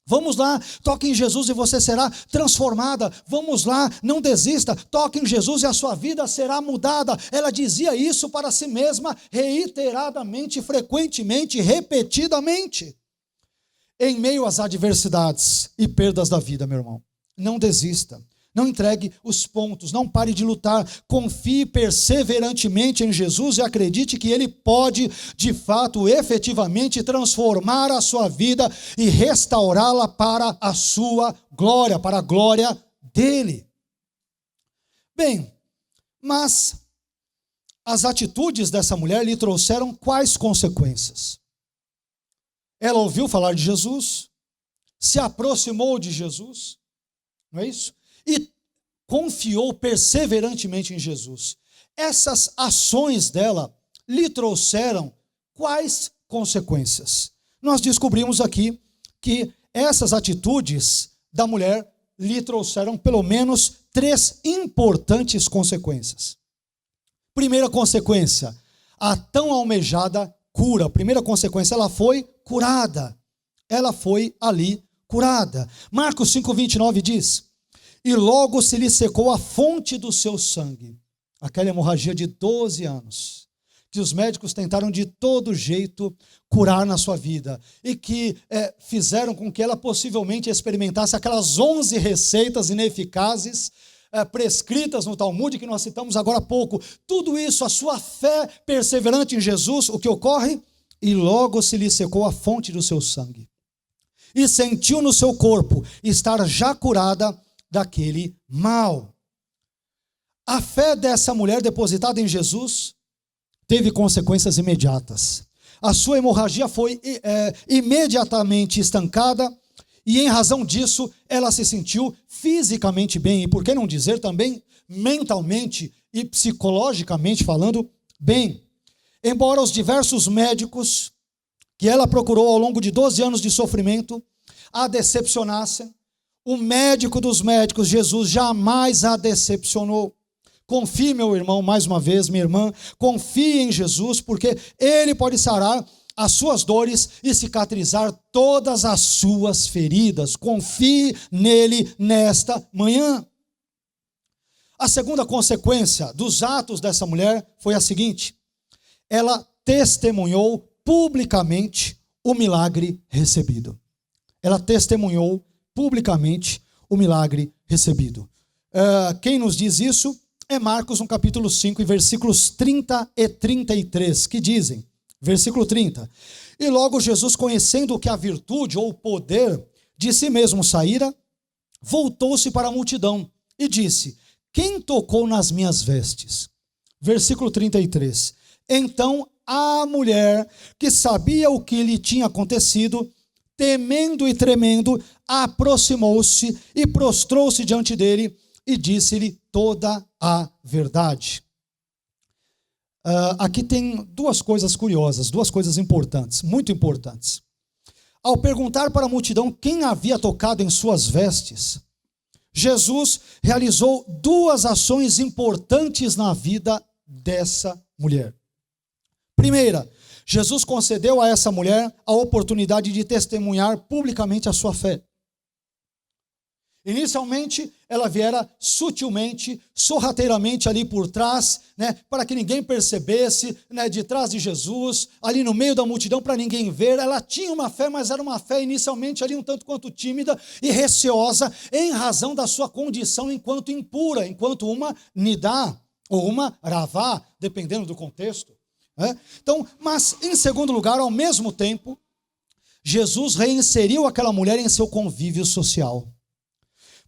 Vamos lá, toque em Jesus e você será transformada. Vamos lá, não desista, toque em Jesus e a sua vida será mudada. Ela dizia isso para si mesma reiteradamente, frequentemente, repetidamente. Em meio às adversidades e perdas da vida, meu irmão, não desista. Não entregue os pontos, não pare de lutar, confie perseverantemente em Jesus e acredite que Ele pode, de fato, efetivamente transformar a sua vida e restaurá-la para a sua glória, para a glória dEle. Bem, mas as atitudes dessa mulher lhe trouxeram quais consequências? Ela ouviu falar de Jesus, se aproximou de Jesus, não é isso? E confiou perseverantemente em Jesus. Essas ações dela lhe trouxeram quais consequências? Nós descobrimos aqui que essas atitudes da mulher lhe trouxeram pelo menos 3 importantes consequências. Primeira consequência, a tão almejada cura. Primeira consequência, ela foi curada. Ela foi ali curada. Marcos 5:29 diz: e logo se lhe secou a fonte do seu sangue. Aquela hemorragia de 12 anos, que os médicos tentaram de todo jeito curar na sua vida, e que fizeram com que ela possivelmente experimentasse aquelas 11 receitas ineficazes, prescritas no Talmud, que nós citamos agora há pouco. Tudo isso, a sua fé perseverante em Jesus, o que ocorre? E logo se lhe secou a fonte do seu sangue. E sentiu no seu corpo estar já curada daquele mal. A fé dessa mulher depositada em Jesus teve consequências imediatas. A sua hemorragia foi imediatamente estancada e em razão disso ela se sentiu fisicamente bem e por que não dizer também mentalmente e psicologicamente falando bem. Embora os diversos médicos que ela procurou ao longo de 12 anos de sofrimento a decepcionassem, o médico dos médicos, Jesus, jamais a decepcionou. Confie, meu irmão, mais uma vez, minha irmã, confie em Jesus, porque Ele pode sarar as suas dores e cicatrizar todas as suas feridas. Confie nele nesta manhã. A segunda consequência dos atos dessa mulher foi a seguinte: ela testemunhou publicamente o milagre recebido. Ela testemunhou publicamente o milagre recebido. Quem nos diz isso é Marcos, no capítulo 5, versículos 30 e 33, que dizem, Versículo 30. E logo Jesus, conhecendo que a virtude ou o poder de si mesmo saíra, voltou-se para a multidão e disse: quem tocou nas minhas vestes? Versículo 33. Então a mulher, que sabia o que lhe tinha acontecido, temendo e tremendo, aproximou-se e prostrou-se diante dele e disse-lhe toda a verdade. Aqui tem duas coisas curiosas, duas coisas importantes, muito importantes. Ao perguntar para a multidão quem havia tocado em suas vestes, Jesus realizou duas ações importantes na vida dessa mulher. Primeira, Jesus concedeu a essa mulher a oportunidade de testemunhar publicamente a sua fé. Inicialmente, ela viera sutilmente, sorrateiramente ali por trás, para que ninguém percebesse, de trás de Jesus, ali no meio da multidão, para ninguém ver. Ela tinha uma fé, mas era uma fé inicialmente ali um tanto quanto tímida e receosa, em razão da sua condição enquanto impura, enquanto uma nidá, ou uma ravá, dependendo do contexto. Então, mas em segundo lugar, ao mesmo tempo, Jesus reinseriu aquela mulher em seu convívio social.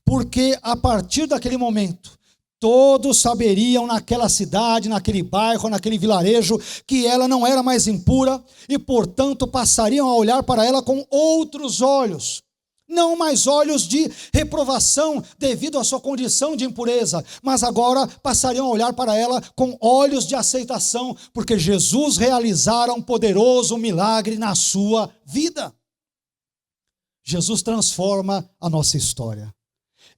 Porque a partir daquele momento, todos saberiam naquela cidade, naquele bairro, naquele vilarejo, que ela não era mais impura e, portanto, passariam a olhar para ela com outros olhos. Não mais olhos de reprovação devido à sua condição de impureza, mas agora passariam a olhar para ela com olhos de aceitação, porque Jesus realizara um poderoso milagre na sua vida. Jesus transforma a nossa história.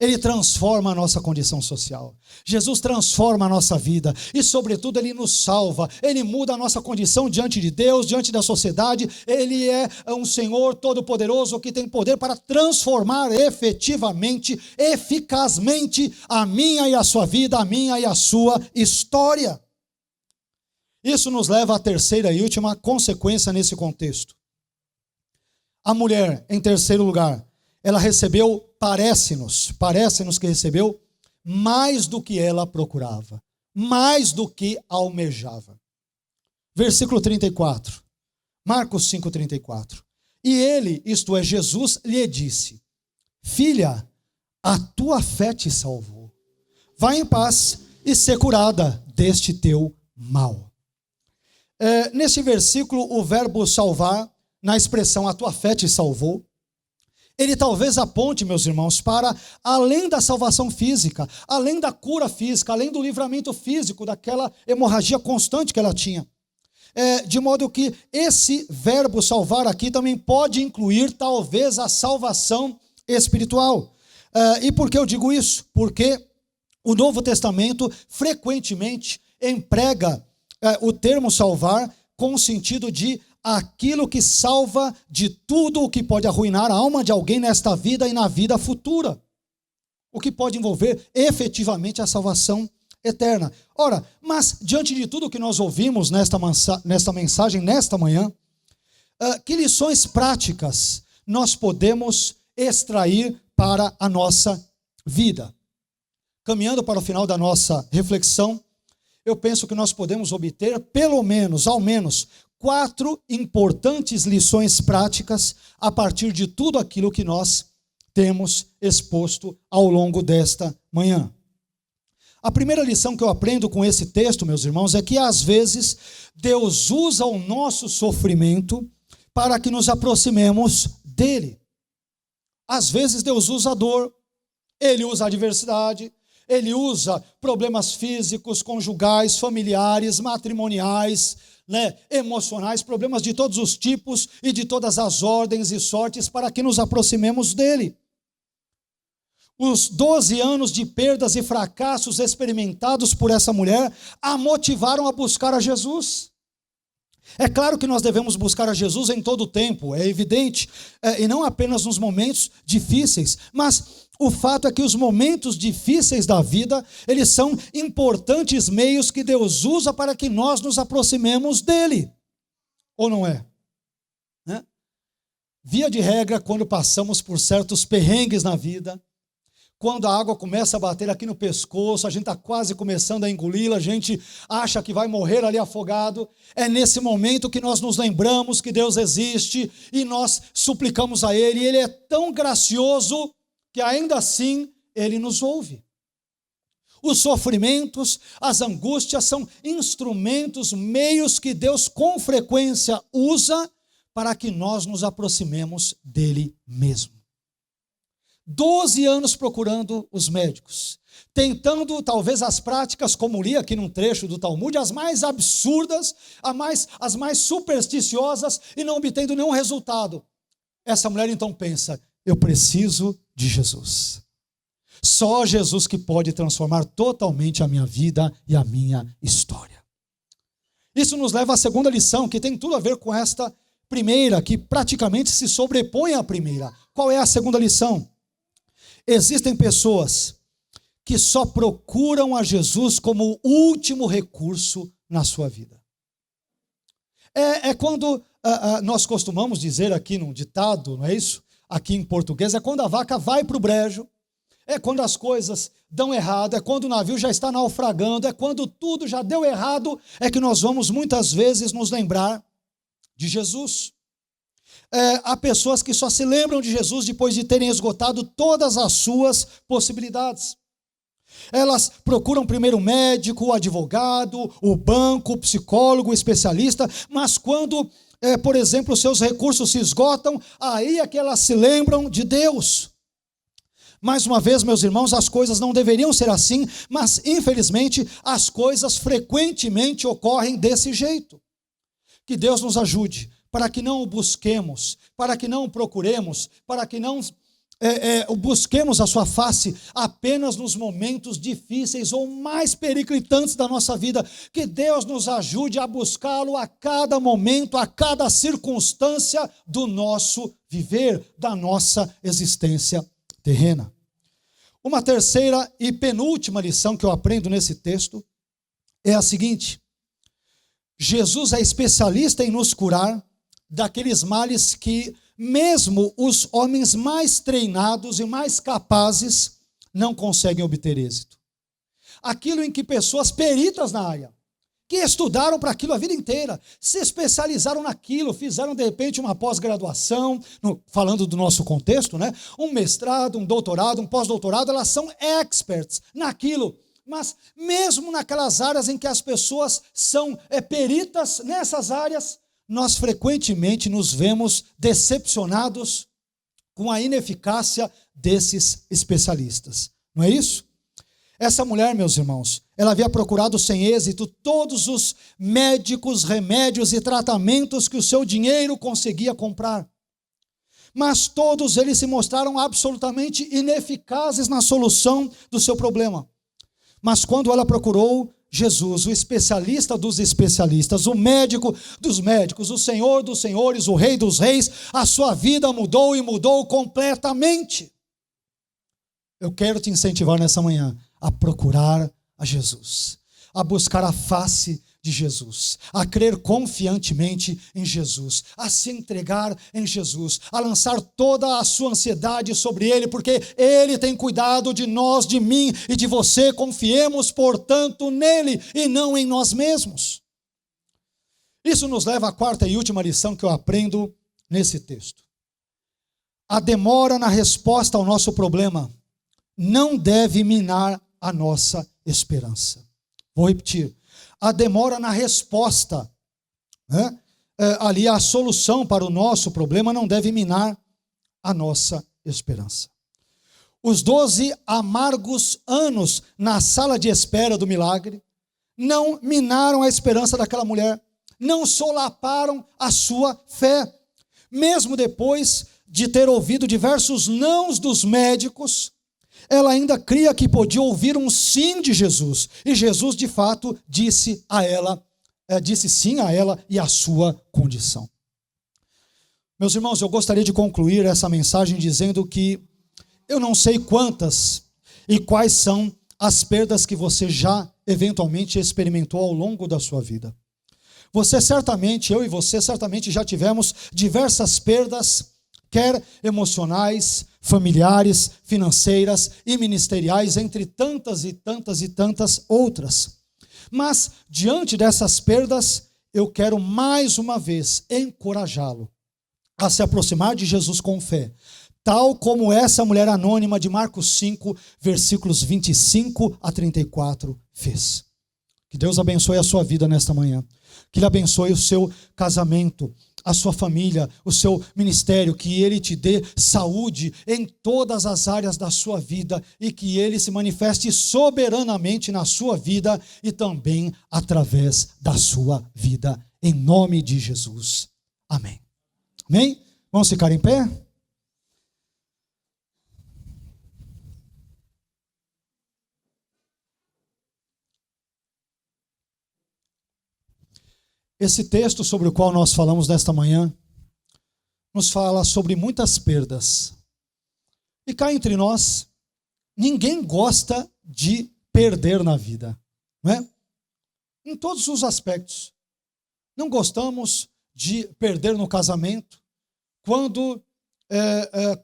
Ele transforma a nossa condição social. Jesus transforma a nossa vida e, sobretudo, Ele nos salva. Ele muda a nossa condição diante de Deus, diante da sociedade. Ele é um Senhor todo-poderoso que tem poder para transformar efetivamente, eficazmente a minha e a sua vida, a minha e a sua história. Isso nos leva à terceira e última consequência nesse contexto. A mulher, em terceiro lugar, ela recebeu, parece-nos que recebeu mais do que ela procurava, mais do que almejava. Versículo 34, Marcos 5,34. E ele, isto é, Jesus, lhe disse: filha, a tua fé te salvou. Vai em paz e ser curada deste teu mal. Nesse versículo, o verbo salvar, na expressão a tua fé te salvou, ele talvez aponte, meus irmãos, para além da salvação física, além da cura física, além do livramento físico daquela hemorragia constante que ela tinha. De modo que esse verbo salvar aqui também pode incluir talvez a salvação espiritual. E por que eu digo isso? Porque o Novo Testamento frequentemente emprega o termo salvar com o sentido de aquilo que salva de tudo o que pode arruinar a alma de alguém nesta vida e na vida futura. O que pode envolver efetivamente a salvação eterna. Ora, mas diante de tudo que nós ouvimos nesta mensagem, nesta manhã, que lições práticas nós podemos extrair para a nossa vida? Caminhando para o final da nossa reflexão, eu penso que nós podemos obter pelo menos, ao menos, 4 importantes lições práticas a partir de tudo aquilo que nós temos exposto ao longo desta manhã. A primeira lição que eu aprendo com esse texto, meus irmãos, é que às vezes Deus usa o nosso sofrimento para que nos aproximemos dele. Às vezes Deus usa a dor, Ele usa a adversidade, Ele usa problemas físicos, conjugais, familiares, matrimoniais, emocionais, problemas de todos os tipos e de todas as ordens e sortes para que nos aproximemos dele. Os 12 anos de perdas e fracassos experimentados por essa mulher a motivaram a buscar a Jesus. É claro que nós devemos buscar a Jesus em todo o tempo, é evidente, e não apenas nos momentos difíceis, mas o fato é que os momentos difíceis da vida, eles são importantes meios que Deus usa para que nós nos aproximemos dele. Ou não é? Via de regra, quando passamos por certos perrengues na vida, quando a água começa a bater aqui no pescoço, a gente está quase começando a engoli-la, a gente acha que vai morrer ali afogado. É nesse momento que nós nos lembramos que Deus existe e nós suplicamos a Ele. E Ele é tão gracioso que ainda assim Ele nos ouve. Os sofrimentos, as angústias são instrumentos, meios que Deus com frequência usa para que nós nos aproximemos dele mesmo. 12 anos procurando os médicos, tentando talvez as práticas, como li aqui num trecho do Talmud, as mais absurdas, as mais supersticiosas, e não obtendo nenhum resultado. Essa mulher então pensa: eu preciso de Jesus. Só Jesus que pode transformar totalmente a minha vida e a minha história. Isso nos leva à segunda lição, que tem tudo a ver com esta primeira, que praticamente se sobrepõe à primeira. Qual é a segunda lição? Existem pessoas que só procuram a Jesus como o último recurso na sua vida. É quando nós costumamos dizer aqui num ditado, não é isso? Aqui em português, é quando a vaca vai para o brejo, é quando as coisas dão errado, é quando o navio já está naufragando, é quando tudo já deu errado, é que nós vamos muitas vezes nos lembrar de Jesus. Há pessoas que só se lembram de Jesus depois de terem esgotado todas as suas possibilidades. Elas procuram primeiro o médico, o advogado, o banco, o psicólogo, o especialista, mas quando, por exemplo, os seus recursos se esgotam, aí é que elas se lembram de Deus. Mais uma vez, meus irmãos, as coisas não deveriam ser assim, mas infelizmente as coisas frequentemente ocorrem desse jeito. Que Deus nos ajude, para que não o busquemos, para que não o procuremos, para que não busquemos a sua face apenas nos momentos difíceis ou mais periclitantes da nossa vida. Que Deus nos ajude a buscá-lo a cada momento, a cada circunstância do nosso viver, da nossa existência terrena. Uma terceira e penúltima lição que eu aprendo nesse texto é a seguinte: Jesus é especialista em nos curar daqueles males que mesmo os homens mais treinados e mais capazes não conseguem obter êxito. Aquilo em que pessoas peritas na área, que estudaram para aquilo a vida inteira, se especializaram naquilo, fizeram de repente uma pós-graduação, falando do nosso contexto, né? Um mestrado, um doutorado, um pós-doutorado, elas são experts naquilo. Mas mesmo naquelas áreas em que as pessoas são peritas nessas áreas, nós frequentemente nos vemos decepcionados com a ineficácia desses especialistas. Não é isso? Essa mulher, meus irmãos, ela havia procurado sem êxito todos os médicos, remédios e tratamentos que o seu dinheiro conseguia comprar. Mas todos eles se mostraram absolutamente ineficazes na solução do seu problema. Mas quando ela procurou Jesus, o especialista dos especialistas, o médico dos médicos, o Senhor dos senhores, o Rei dos reis, a sua vida mudou e mudou completamente. Eu quero te incentivar nessa manhã a procurar a Jesus, a buscar a face de Jesus, a crer confiantemente em Jesus, a se entregar em Jesus, a lançar toda a sua ansiedade sobre Ele, porque Ele tem cuidado de nós, de mim e de você. Confiemos, portanto, nele e não em nós mesmos. Isso nos leva à quarta e última lição que eu aprendo nesse texto. A demora na resposta ao nosso problema não deve minar a nossa esperança. Vou repetir. A demora na resposta, ali a solução para o nosso problema não deve minar a nossa esperança. Os 12 amargos anos na sala de espera do milagre não minaram a esperança daquela mulher, não solaparam a sua fé. Mesmo depois de ter ouvido diversos nãos dos médicos, ela ainda cria que podia ouvir um sim de Jesus. E Jesus, de fato, disse sim a ela e à sua condição. Meus irmãos, eu gostaria de concluir essa mensagem dizendo que eu não sei quantas e quais são as perdas que você já eventualmente experimentou ao longo da sua vida. Eu e você certamente já tivemos diversas perdas quer emocionais, familiares, financeiras e ministeriais, entre tantas e tantas e tantas outras. Mas, diante dessas perdas, eu quero mais uma vez encorajá-lo a se aproximar de Jesus com fé, tal como essa mulher anônima de Marcos 5, versículos 25 a 34 fez. Que Deus abençoe a sua vida nesta manhã. Que Ele abençoe o seu casamento, a sua família, o seu ministério, que Ele te dê saúde em todas as áreas da sua vida e que Ele se manifeste soberanamente na sua vida e também através da sua vida, em nome de Jesus. Amém. Amém? Vamos ficar em pé? Esse texto sobre o qual nós falamos nesta manhã nos fala sobre muitas perdas. E cá entre nós, ninguém gosta de perder na vida, não é? Em todos os aspectos. Não gostamos de perder no casamento. Quando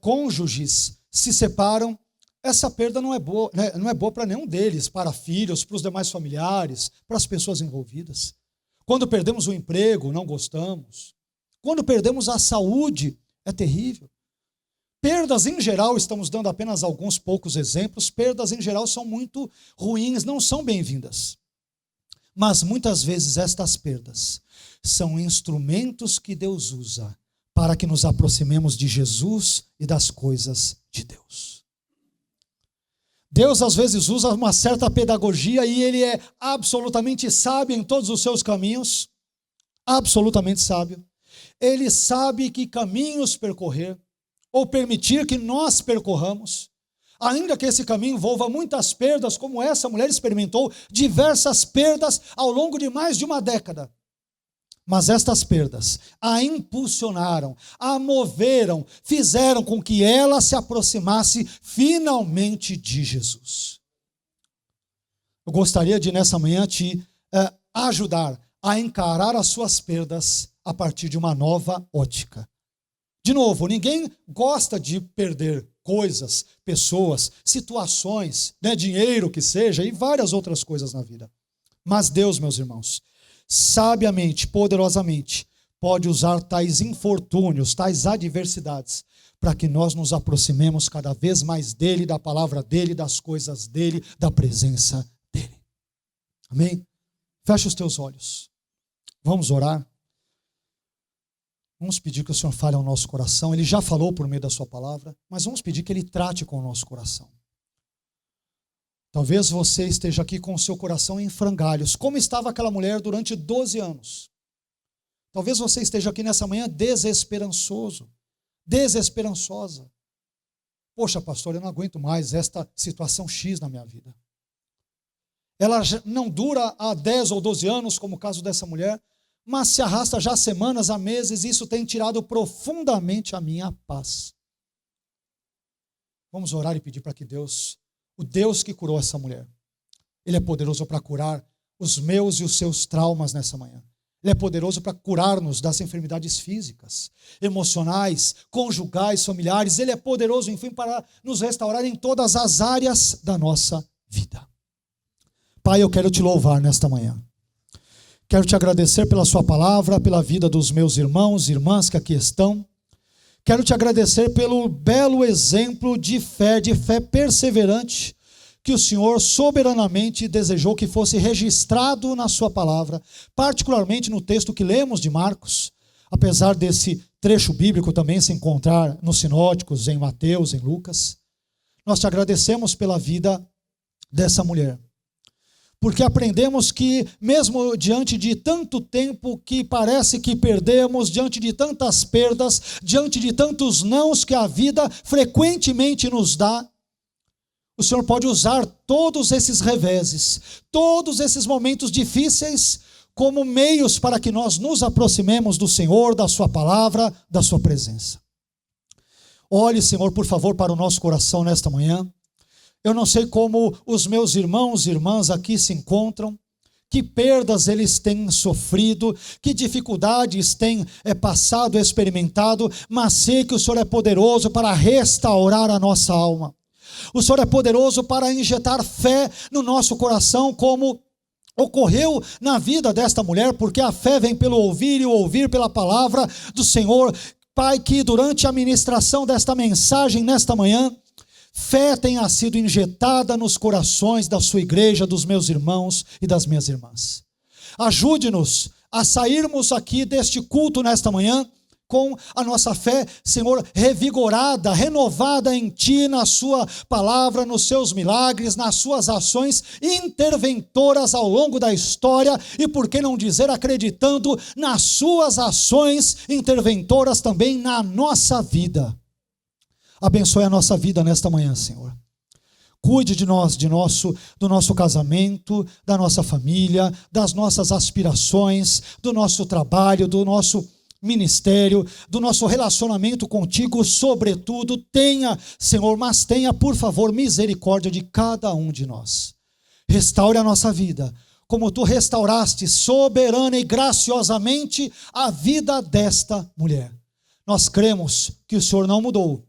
cônjuges se separam, essa perda não é boa, né? Não é boa para nenhum deles, para filhos, para os demais familiares, para as pessoas envolvidas. Quando perdemos o emprego, não gostamos. Quando perdemos a saúde, é terrível. Perdas em geral, estamos dando apenas alguns poucos exemplos, perdas em geral são muito ruins, não são bem-vindas. Mas muitas vezes estas perdas são instrumentos que Deus usa para que nos aproximemos de Jesus e das coisas de Deus. Deus às vezes usa uma certa pedagogia e Ele é absolutamente sábio em todos os seus caminhos, absolutamente sábio. Ele sabe que caminhos percorrer ou permitir que nós percorramos, ainda que esse caminho envolva muitas perdas, como essa mulher experimentou diversas perdas ao longo de mais de uma década. Mas estas perdas a impulsionaram, a moveram, fizeram com que ela se aproximasse finalmente de Jesus. Eu gostaria de nessa manhã te ajudar a encarar as suas perdas a partir de uma nova ótica. De novo, ninguém gosta de perder coisas, pessoas, situações, dinheiro que seja e várias outras coisas na vida. Mas Deus, meus irmãos, sabiamente, poderosamente, pode usar tais infortúnios, tais adversidades, para que nós nos aproximemos cada vez mais dEle, da palavra dEle, das coisas dEle, da presença dEle. Amém? Feche os teus olhos. Vamos orar. Vamos pedir que o Senhor fale ao nosso coração. Ele já falou por meio da sua palavra, mas vamos pedir que Ele trate com o nosso coração. Talvez você esteja aqui com o seu coração em frangalhos, como estava aquela mulher durante 12 anos. Talvez você esteja aqui nessa manhã desesperançoso, desesperançosa. Poxa, pastor, eu não aguento mais esta situação X na minha vida. Ela não dura há 10 ou 12 anos, como o caso dessa mulher, mas se arrasta já há semanas, há meses, e isso tem tirado profundamente a minha paz. Vamos orar e pedir para que Deus, o Deus que curou essa mulher, Ele é poderoso para curar os meus e os seus traumas nessa manhã. Ele é poderoso para curar-nos das enfermidades físicas, emocionais, conjugais, familiares. Ele é poderoso, enfim, para nos restaurar em todas as áreas da nossa vida. Pai, eu quero te louvar nesta manhã. Quero te agradecer pela sua palavra, pela vida dos meus irmãos e irmãs que aqui estão. Quero te agradecer pelo belo exemplo de fé perseverante, que o Senhor soberanamente desejou que fosse registrado na sua palavra, particularmente no texto que lemos de Marcos, apesar desse trecho bíblico também se encontrar nos sinóticos, em Mateus, em Lucas. Nós te agradecemos pela vida dessa mulher, porque aprendemos que mesmo diante de tanto tempo que parece que perdemos, diante de tantas perdas, diante de tantos nãos que a vida frequentemente nos dá, o Senhor pode usar todos esses reveses, todos esses momentos difíceis como meios para que nós nos aproximemos do Senhor, da sua palavra, da sua presença. Olhe, Senhor, por favor, para o nosso coração nesta manhã. Eu não sei como os meus irmãos e irmãs aqui se encontram, que perdas eles têm sofrido, que dificuldades têm passado, experimentado, mas sei que o Senhor é poderoso para restaurar a nossa alma. O Senhor é poderoso para injetar fé no nosso coração, como ocorreu na vida desta mulher, porque a fé vem pelo ouvir e o ouvir pela palavra do Senhor. Pai, que durante a ministração desta mensagem nesta manhã, fé tenha sido injetada nos corações da sua igreja, dos meus irmãos e das minhas irmãs. Ajude-nos a sairmos aqui deste culto nesta manhã com a nossa fé, Senhor, revigorada, renovada em Ti, na Sua palavra, nos Seus milagres, nas Suas ações interventoras ao longo da história e, por que não dizer, acreditando nas Suas ações interventoras também na nossa vida. Abençoe a nossa vida nesta manhã, Senhor. Cuide de nós, do nosso casamento, da nossa família, das nossas aspirações, do nosso trabalho, do nosso ministério, do nosso relacionamento contigo, sobretudo. Tenha, Senhor, mas tenha, por favor, misericórdia de cada um de nós. Restaure a nossa vida, como Tu restauraste soberana e graciosamente a vida desta mulher. Nós cremos que o Senhor não mudou.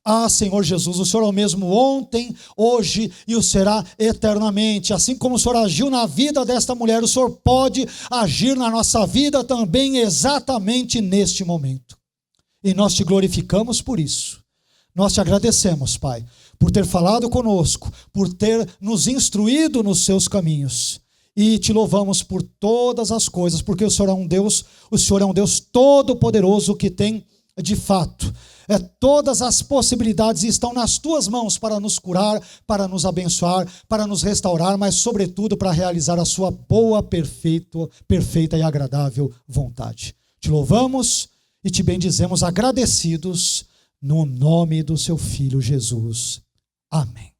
Ah, Senhor Jesus, o Senhor é o mesmo ontem, hoje e o será eternamente. Assim como o Senhor agiu na vida desta mulher, o Senhor pode agir na nossa vida também exatamente neste momento. E nós Te glorificamos por isso. Nós Te agradecemos, Pai, por ter falado conosco, por ter nos instruído nos Seus caminhos. E Te louvamos por todas as coisas, porque o Senhor é um Deus todo-poderoso que tem, de fato, todas as possibilidades estão nas Tuas mãos para nos curar, para nos abençoar, para nos restaurar, mas sobretudo para realizar a Sua boa, perfeita e agradável vontade. Te louvamos e Te bendizemos agradecidos no nome do Seu Filho Jesus. Amém.